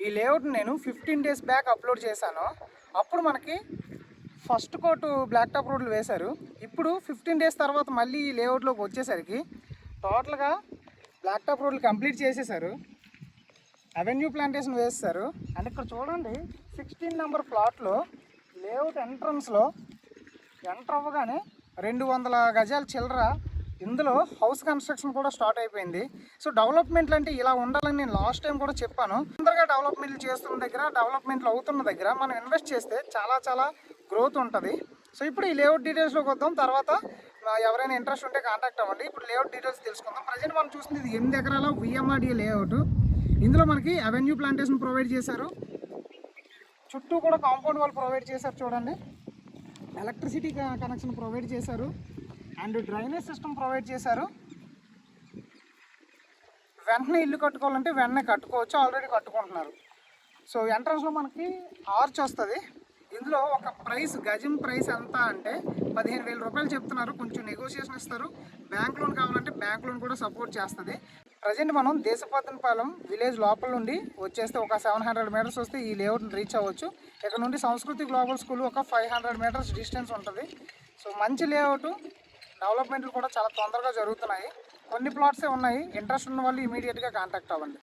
ఈ లేఅవుట్ నేను 15 days back upload చేశాను. అప్పుడు మనకి ఫస్ట్ కోట్ బ్లాక్ టాప్ రోడ్లు వేశారు. ఇప్పుడు 15 days తర్వాత మళ్ళీ ఈ లేఅవుట్లోకి వచ్చేసరికి టోటల్గా బ్లాక్ టాప్ రోడ్లు కంప్లీట్ చేసేసారు. అవెన్యూ ప్లాంటేషన్ వేస్తారు. అండ్ ఇక్కడ చూడండి 16 నెంబర్ ప్లాట్లో లేఅవుట్ ఎంట్రన్స్లో ఎంటర్ అవ్వగానే 200 గజాల చిల్లర ఇందులో హౌస్ కన్స్ట్రక్షన్ కూడా స్టార్ట్ అయిపోయింది. సో డెవలప్మెంట్లు అంటే ఇలా ఉండాలని నేను లాస్ట్ టైం కూడా చెప్పాను. తొందరగా డెవలప్మెంట్లు చేస్తున్న దగ్గర, డెవలప్మెంట్లు అవుతున్న దగ్గర మనం ఇన్వెస్ట్ చేస్తే చాలా గ్రోత్ ఉంటుంది. సో ఇప్పుడు ఈ లేఅవుట్ డీటెయిల్స్లోకి వద్దాం. తర్వాత ఎవరైనా ఇంట్రెస్ట్ ఉంటే కాంటాక్ట్ అవ్వండి. ఇప్పుడు లేఅవుట్ డీటెయిల్స్ తెలుసుకుందాం. ప్రజెంట్ మనం చూస్తుంది ఇది 8 ఎకరాల VMRD లేఅవుట్. ఇందులో మనకి అవెన్యూ ప్లాంటేషన్ ప్రొవైడ్ చేశారు. చుట్టూ కూడా కాంపౌండ్ వాల్ ప్రొవైడ్ చేశారు. చూడండి, ఎలక్ట్రిసిటీ కనెక్షన్ ప్రొవైడ్ చేశారు అండ్ డ్రైనేజ్ సిస్టమ్ ప్రొవైడ్ చేశారు. వెంటనే ఇల్లు కట్టుకోవాలంటే వెంటనే కట్టుకోవచ్చు, ఆల్రెడీ కట్టుకుంటున్నారు. సో ఎంట్రన్స్లో మనకి ఆర్చ్ వస్తుంది. ఇందులో ఒక ప్రైస్, గజం ప్రైస్ ఎంత అంటే 15,000 రూపాయలు చెప్తున్నారు. కొంచెం నెగోషియేషన్ ఇస్తారు. బ్యాంక్ లోన్ కావాలంటే బ్యాంక్ లోన్ కూడా సపోర్ట్ చేస్తుంది. ప్రజెంట్ మనం దేశపతనపాలెం విలేజ్ లోపల నుండి వచ్చేస్తే ఒక 700 మీటర్స్ వస్తే ఈ లేఅవుట్ని రీచ్ అవ్వచ్చు. ఇక్కడ నుండి సంస్కృతి గ్లోబల్ స్కూల్ ఒక 500 మీటర్స్ డిస్టెన్స్ ఉంటుంది. సో మంచి లేఅవుట్, డెవలప్మెంట్లు కూడా చాలా తొందరగా జరుగుతున్నాయి. కొన్ని ప్లాట్సే ఉన్నాయి. ఇంట్రెస్ట్ ఉన్న వాళ్ళు ఇమీడియట్గా కాంటాక్ట్ అవ్వండి.